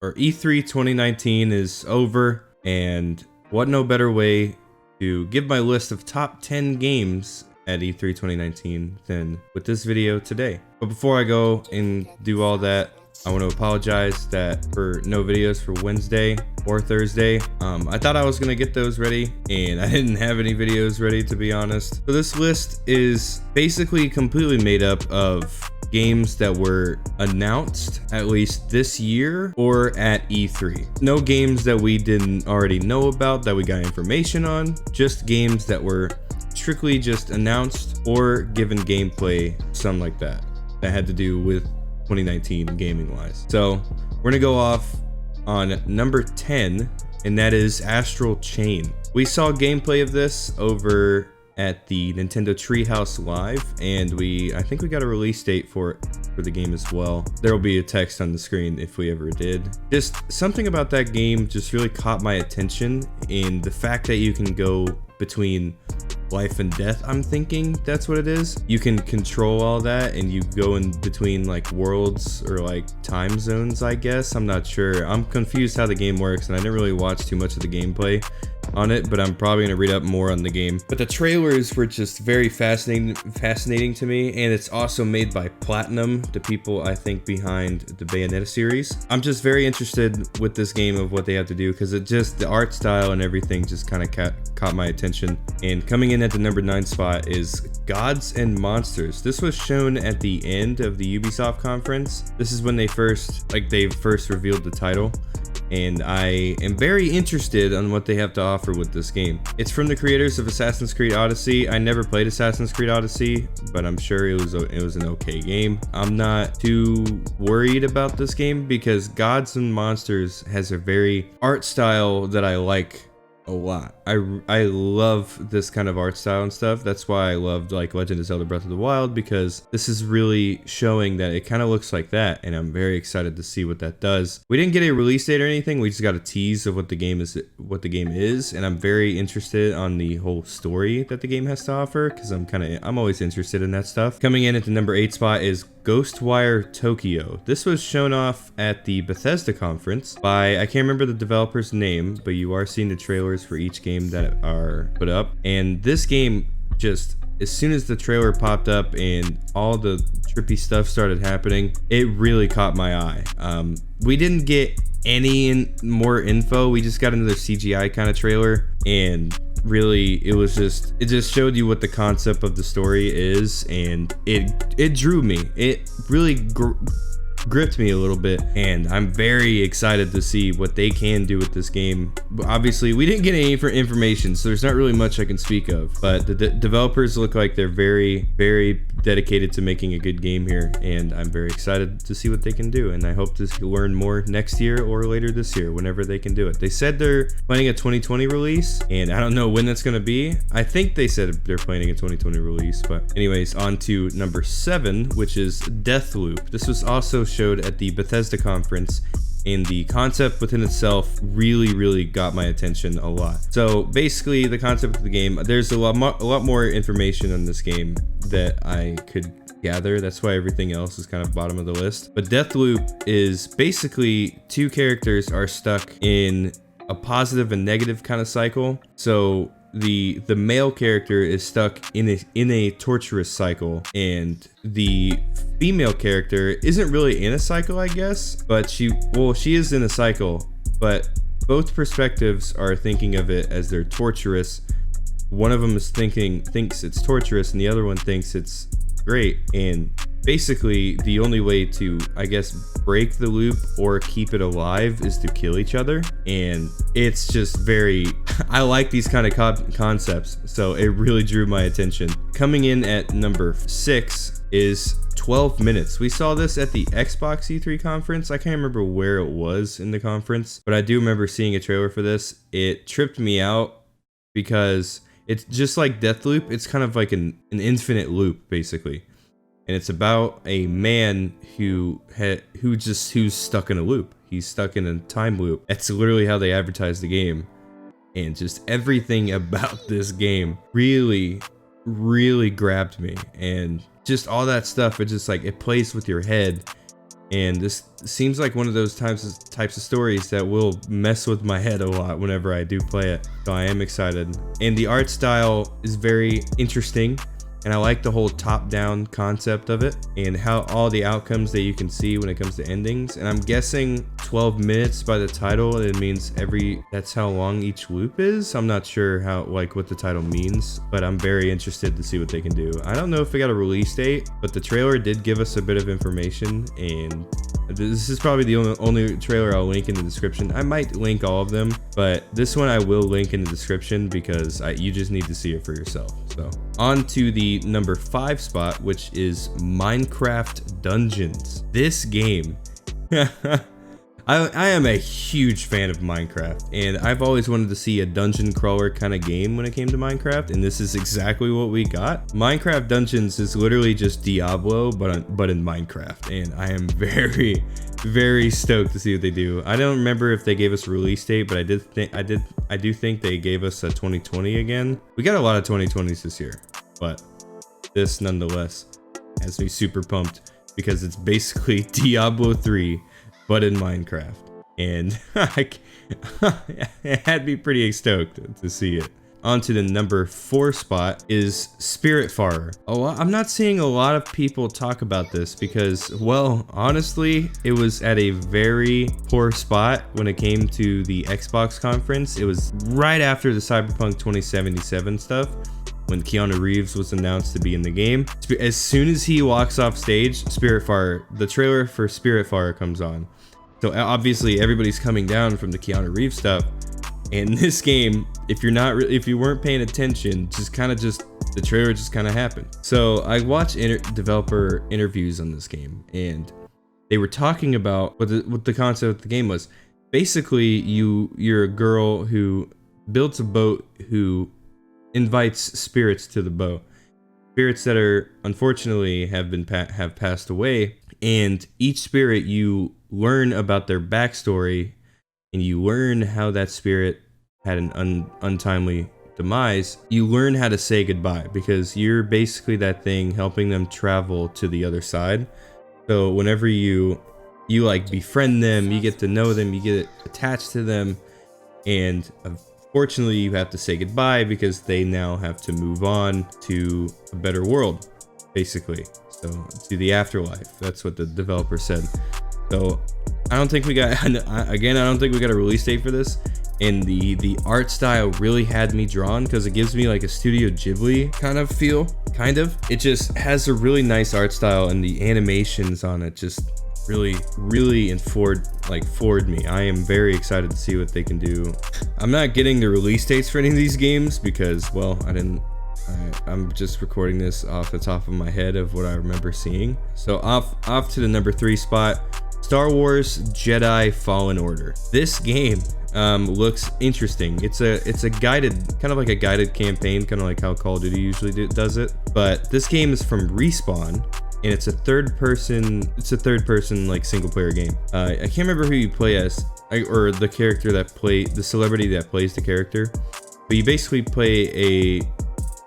or E3 2019 is over, and what no better way to give my list of top 10 games at E3 2019 than with this video today. But before I go and do all that, I want to apologize that for no videos for Wednesday or Thursday. I thought I was gonna get those ready and I didn't have any videos ready, to be honest. So this list is basically completely made up of games that were announced at least this year or at E3. No games that we didn't already know about that we got information on, just games that were strictly just announced or given gameplay, something like that, that had to do with 2019 gaming wise. So we're gonna go off on number 10, and that is Astral Chain. We saw gameplay of this over at the Nintendo Treehouse Live, and I think we got a release date for the game as well. There will be a text on the screen if we ever did. Just something about that game just really caught my attention, in the fact that you can go between life and death. I'm thinking that's what it is. You can control all that, and you go in between like worlds or like time zones, I guess. I'm not sure. I'm confused how the game works, and I didn't really watch too much of the gameplay on it, but I'm probably gonna read up more on the game. But the trailers were just very fascinating to me, and it's also made by Platinum, the people I think behind the Bayonetta series. I'm just very interested with this game of what they have to do, because the art style and everything just kind of caught my attention. And coming in at the number 9 spot is Gods and Monsters. This was shown at the end of the Ubisoft conference. This is when they first revealed the title, and I am very interested on what they have to offer with this game. It's from the creators of Assassin's Creed Odyssey. I never played Assassin's Creed Odyssey, but I'm sure it was an okay game. I'm not too worried about this game because Gods and Monsters has a very art style that I like a lot. I love this kind of art style and stuff. That's why I loved like Legend of Zelda Breath of the Wild, because this is really showing that it kind of looks like that, and I'm very excited to see what that does. We didn't get a release date or anything. We just got a tease of what the game is, and I'm very interested on the whole story that the game has to offer, because I'm always interested in that stuff. Coming in at the number 8 spot is Ghostwire Tokyo. This was shown off at the Bethesda conference by, I can't remember the developer's name, but you are seeing the trailers for each game that are put up. And this game, just as soon as the trailer popped up and all the trippy stuff started happening, it really caught my eye. We didn't get any more info. We just got another CGI kind of trailer, and really it just showed you what the concept of the story is, and it drew me. It really gripped me a little bit, and I'm very excited to see what they can do with this game. Obviously, we didn't get any information, so there's not really much I can speak of, but the developers look like they're very, very dedicated to making a good game here, and I'm very excited to see what they can do, and I hope to learn more next year or later this year, whenever they can do it. They said they're planning a 2020 release, and I don't know when that's going to be. I think they said they're planning a 2020 release, but anyways, on to number 7, which is Deathloop. This was also showed at the Bethesda conference, and the concept within itself really got my attention a lot. So basically, the concept of the game, there's a lot more information on this game that I could gather. That's why everything else is kind of bottom of the list. But Deathloop is basically 2 characters are stuck in a positive and negative kind of cycle. So the male character is stuck in a torturous cycle, and the female character isn't really in a cycle, I guess, but she is in a cycle, but both perspectives are thinking of it as they're torturous. One of them thinks it's torturous, and the other one thinks it's great. And basically, the only way to, I guess, break the loop or keep it alive is to kill each other. And it's just very, I like these kind of concepts, so it really drew my attention. Coming in at number 6 is 12 Minutes. We saw this at the Xbox E3 conference. I can't remember where it was in the conference, but I do remember seeing a trailer for this. It tripped me out because it's just like Deathloop. It's kind of like an infinite loop, basically. And it's about a man who's stuck in a loop. He's stuck in a time loop. That's literally how they advertise the game. And just everything about this game really grabbed me. And just all that stuff, it just like, it plays with your head. And this seems like one of those types of stories that will mess with my head a lot whenever I do play it. So I am excited. And the art style is very interesting. And I like the whole top-down concept of it and how all the outcomes that you can see when it comes to endings. And I'm guessing 12 minutes by the title, it means that's how long each loop is. I'm not sure what the title means, but I'm very interested to see what they can do. I don't know if they got a release date, but the trailer did give us a bit of information, and this is probably the only trailer I'll link in the description. I might link all of them, but this one I will link in the description because you just need to see it for yourself. So on to the number 5 spot, which is Minecraft Dungeons. This game, I am a huge fan of Minecraft, and I've always wanted to see a dungeon crawler kind of game when it came to Minecraft, and this is exactly what we got. Minecraft Dungeons is literally just Diablo, but in Minecraft, and I am very, very stoked to see what they do. I don't remember if they gave us a release date, but I do think they gave us a 2020 again. We got a lot of 2020s this year, but this nonetheless has me super pumped because it's basically Diablo 3 but in Minecraft, and it had me pretty stoked to see it. On to the number 4 spot is Spiritfarer. I'm not seeing a lot of people talk about this because, well, honestly, it was at a very poor spot when it came to the Xbox conference. It was right after the Cyberpunk 2077 stuff, when Keanu Reeves was announced to be in the game. As soon as he walks off stage, the trailer for Spiritfarer comes on. So obviously everybody's coming down from the Keanu Reeves stuff. And this game, if you weren't paying attention, the trailer just kind of happened. So I watched developer interviews on this game, and they were talking about what the concept of the game was. Basically, you're a girl who builds a boat who invites spirits to the boat. Spirits that are unfortunately have passed away, and each spirit you learn about their backstory, and you learn how that spirit had an untimely demise. You learn how to say goodbye because you're basically that thing helping them travel to the other side. So whenever you like befriend them, you get to know them, you get attached to them, and unfortunately you have to say goodbye because they now have to move on to a better world, basically. So to the afterlife. That's what the developer said. So I don't think we got a release date for this, and the art style really had me drawn because it gives me like a Studio Ghibli kind of feel. It just has a really nice art style, and the animations on it just really floored me. I am very excited to see what they can do. I'm not getting the release dates for any of these games because, well, I'm just recording this off the top of my head of what I remember seeing. So off to the number 3 spot, Star Wars Jedi Fallen Order. This game looks interesting. It's a guided, kind of like a guided campaign, kind of like how Call of Duty usually does it. But this game is from Respawn, and it's a third person like single player game. I can't remember who you play as, or the celebrity that plays the character, but you basically play a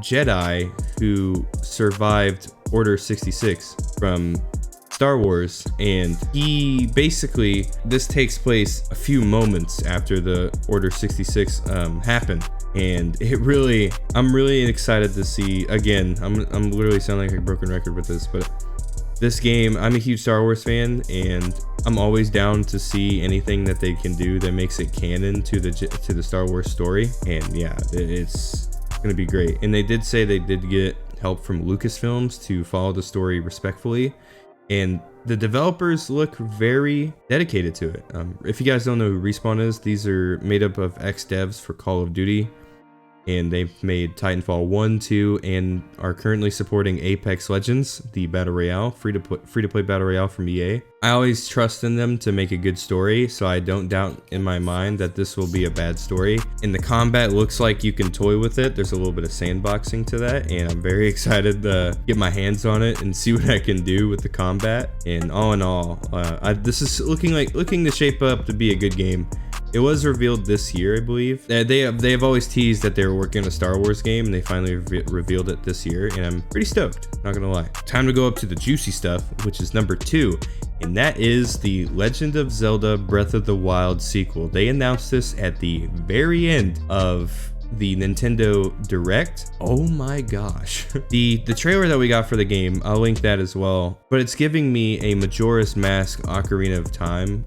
Jedi who survived Order 66 from Star Wars, and this takes place a few moments after the Order 66 happened, and I'm really excited to see. Again, I'm literally sounding like a broken record with this, but this game, I'm a huge Star Wars fan, and I'm always down to see anything that they can do that makes it canon to the Star Wars story. And yeah, it's gonna be great. And they did say they did get help from Lucasfilms to follow the story respectfully, and the developers look very dedicated to it. If you guys don't know who Respawn is, these are made up of ex-devs for Call of Duty, and they've made Titanfall 1, 2, and are currently supporting Apex Legends, the battle royale, free to play battle royale from EA. I always trust in them to make a good story, so I don't doubt in my mind that this will be a bad story. And the combat looks like you can toy with it. There's a little bit of sandboxing to that, and I'm very excited to get my hands on it and see what I can do with the combat. And all in all, this is looking to shape up to be a good game. It was revealed this year, I believe. They have always teased that they were working on a Star Wars game, and they finally revealed it this year, and I'm pretty stoked, not gonna lie. Time to go up to the juicy stuff, which is number 2, and that is the Legend of Zelda Breath of the Wild sequel. They announced this at the very end of the Nintendo Direct. Oh my gosh. The trailer that we got for the game, I'll link that as well, but it's giving me a Majora's Mask Ocarina of Time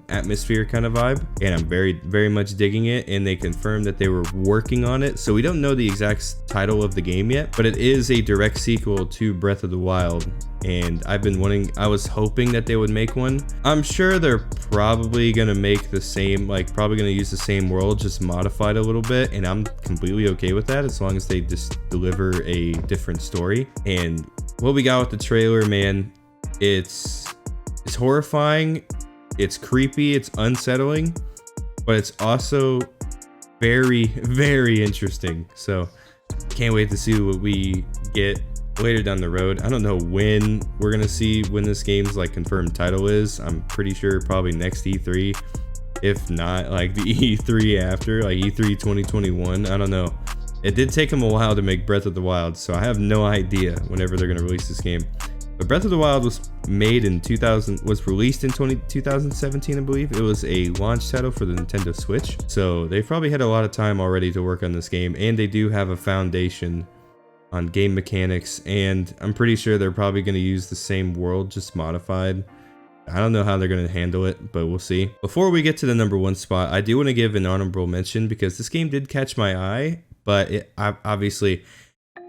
atmosphere kind of vibe, and I'm very much digging it. And they confirmed that they were working on it, so we don't know the exact title of the game yet, but it is a direct sequel to Breath of the Wild, and I was hoping that they would make one. I'm sure they're probably gonna make the same, like probably gonna use the same world, just modified a little bit, and I'm completely okay with that as long as they just deliver a different story. And what we got with the trailer, man, it's horrifying, it's creepy, it's unsettling, but it's also very interesting. So can't wait to see what we get later down the road. I don't know when we're gonna see when this game's like confirmed title is. I'm pretty sure probably next E3, if not like the E3 after, like E3 2021. I don't know. It did take them a while to make Breath of the Wild, so I have no idea whenever they're gonna release this game. But Breath of the Wild was made in 2000, was released in 2017, I believe. It was a launch title for the Nintendo Switch. So they probably had a lot of time already to work on this game, and they do have a foundation on game mechanics, and I'm pretty sure they're probably going to use the same world, just modified. I don't know how they're going to handle it, but we'll see. Before we get to the number 1 spot, I do want to give an honorable mention because this game did catch my eye, but obviously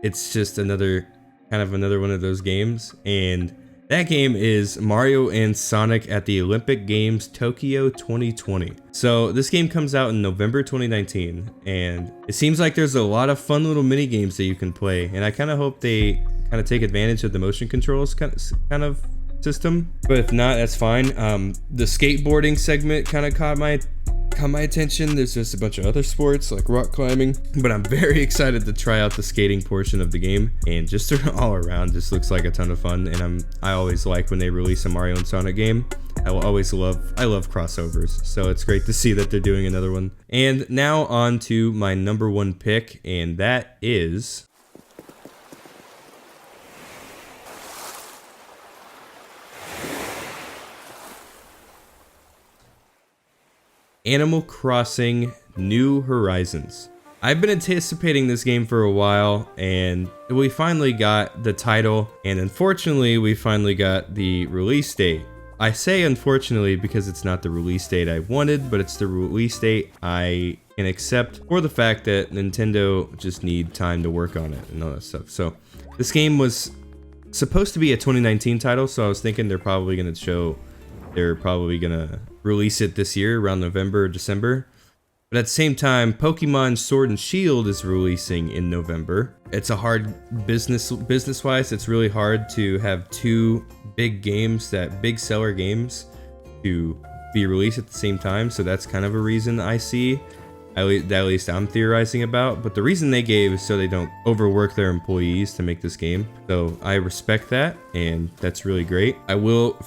it's just another one of those games, and that game is Mario and Sonic at the Olympic Games Tokyo 2020. So this game comes out in November 2019, and it seems like there's a lot of fun little mini games that you can play, and I kind of hope they kind of take advantage of the motion controls kind of system, but if not, that's fine. The skateboarding segment kind of caught my attention. There's just a bunch of other sports like rock climbing, but I'm very excited to try out the skating portion of the game, and just all around just looks like a ton of fun. And I always like when they release a Mario and Sonic game. I love crossovers, so it's great to see that they're doing another one. And now on to my number 1 pick, and that is Animal Crossing New Horizons. I've been anticipating this game for a while, and we finally got the title, and unfortunately we finally got the release date. I say unfortunately because it's not the release date I wanted, but it's the release date I can accept for the fact that Nintendo just need time to work on it and all that stuff. So this game was supposed to be a 2019 title, so I was thinking they're probably gonna release it this year around November or December. But at the same time, Pokemon Sword and Shield is releasing in November. It's a hard business-wise, it's really hard to have 2 big games, big seller games, to be released at the same time. So that's kind of a reason I see, at least I'm theorizing about. But the reason they gave is so they don't overwork their employees to make this game. So I respect that, and that's really great.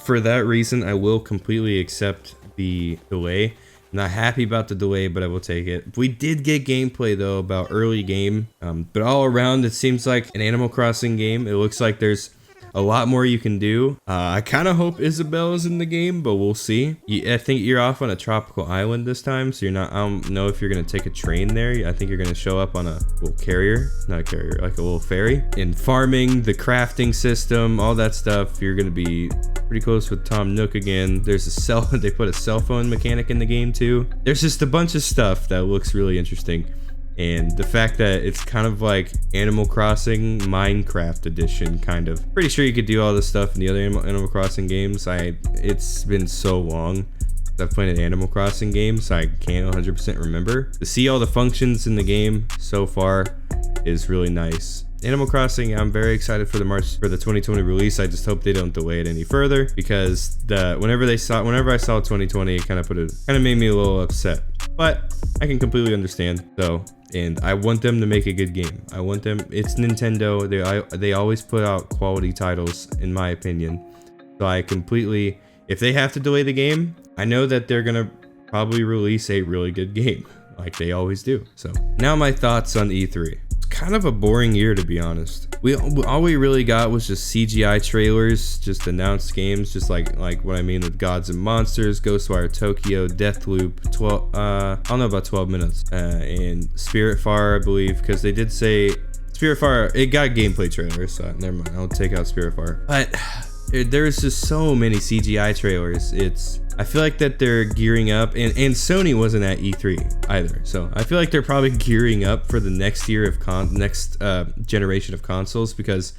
For that reason, I will completely accept the delay. Not happy about the delay, but I will take it. We did get gameplay though about early game, but all around it seems like an Animal Crossing game. It looks like there's a lot more you can do. I kind of hope Isabelle is in the game, but we'll see. I think you're off on a tropical island this time, so you're not, I don't know if you're gonna take a train there. I think you're gonna show up on a little carrier, not a carrier, like a little ferry. In farming, the crafting system, all that stuff, you're gonna be pretty close with Tom Nook again. There's they put a cell phone mechanic in the game too. There's just a bunch of stuff that looks really interesting. And the fact that it's kind of like Animal Crossing Minecraft edition, kind of. Pretty sure you could do all this stuff in the other Animal Crossing games. It's been so long since I've played an Animal Crossing game, so I can't 100% remember. To see all the functions in the game so far is really nice. Animal Crossing, I'm very excited for the 2020 release. I just hope they don't delay it any further, because whenever I saw 2020, it kind of made me a little upset. But I can completely understand though, and I want them to make a good game. It's Nintendo. They always put out quality titles, in my opinion. So if they have to delay the game, I know that they're gonna probably release a really good game like they always do. So now my thoughts on E3. It's kind of a boring year, to be honest. All we really got was just CGI trailers, just announced games, just like what I mean with Gods and Monsters, Ghostwire Tokyo, Deathloop, 12 I don't know about 12 minutes, and Spiritfarer, I believe, because they did say Spiritfarer, it got gameplay trailers, so never mind, I'll take out Spiritfarer. But there's just so many CGI trailers. I feel like that they're gearing up, and Sony wasn't at E3 either, so I feel like they're probably gearing up for the next year of next generation of consoles, because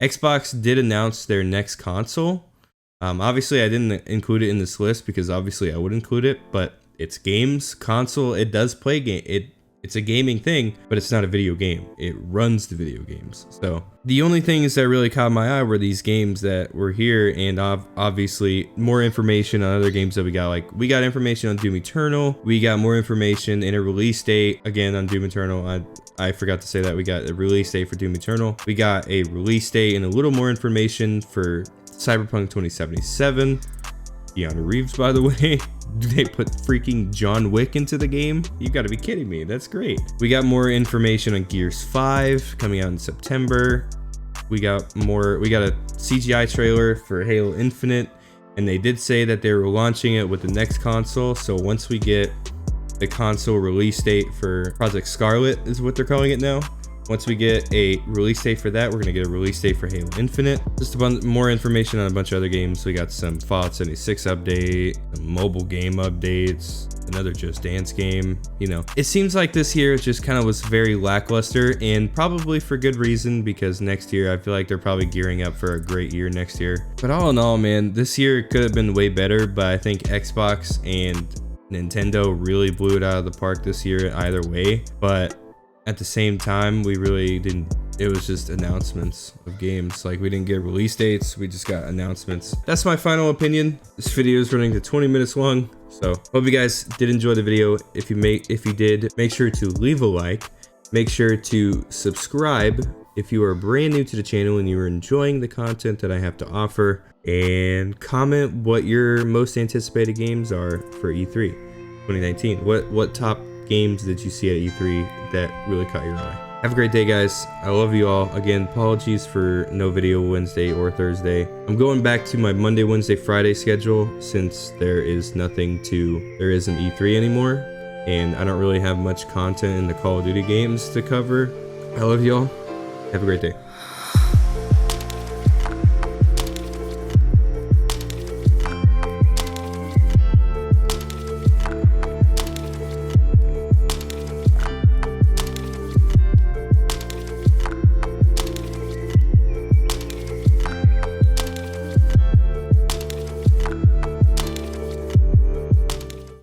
Xbox did announce their next console. Obviously I didn't include it in this list because obviously I would include it, but it's games console. It does play game. It's a gaming thing, but it's not a video game. It runs the video games. So the only things that really caught my eye were these games that were here, and obviously more information on other games that we got. Like, we got information on Doom Eternal. We got more information in a release date again on Doom Eternal. I forgot to say that we got a release date for Doom Eternal. We got a release date and a little more information for Cyberpunk 2077. Keanu Reeves, by the way. They put freaking John Wick into the game? You gotta be kidding me. That's great. We got more information on Gears 5 coming out in September. We got a CGI trailer for Halo Infinite, and they did say that they were launching it with the next console. So once we get the console release date for Project Scarlet, is what they're calling it now. Once we get a release date for that, we're gonna get a release date for Halo Infinite. Just a bunch more information on a bunch of other games. We got some Fallout 76 update, some mobile game updates, another Just Dance game. You know, it seems like this year just kind of was very lackluster, and probably for good reason, because next year I feel like they're probably gearing up for a great year next year. But all in all, man, this year could have been way better, but I think Xbox and Nintendo really blew it out of the park this year either way. But at the same time, we really didn't. It was just announcements of games. Like, we didn't get release dates, we just got announcements. That's my final opinion. This video is running to 20 minutes long, so hope you guys did enjoy the video. If you did, make sure to leave a like, make sure to subscribe if you are brand new to the channel and you are enjoying the content that I have to offer, and comment what your most anticipated games are for E3 2019. What top games did you see at E3 that really caught your eye? Have a great day, guys. I love you all. Again, apologies for no video Wednesday or Thursday. I'm going back to my Monday, Wednesday, Friday schedule since there isn't E3 anymore, and I don't really have much content in the Call of Duty games to cover. I love y'all. Have a great day.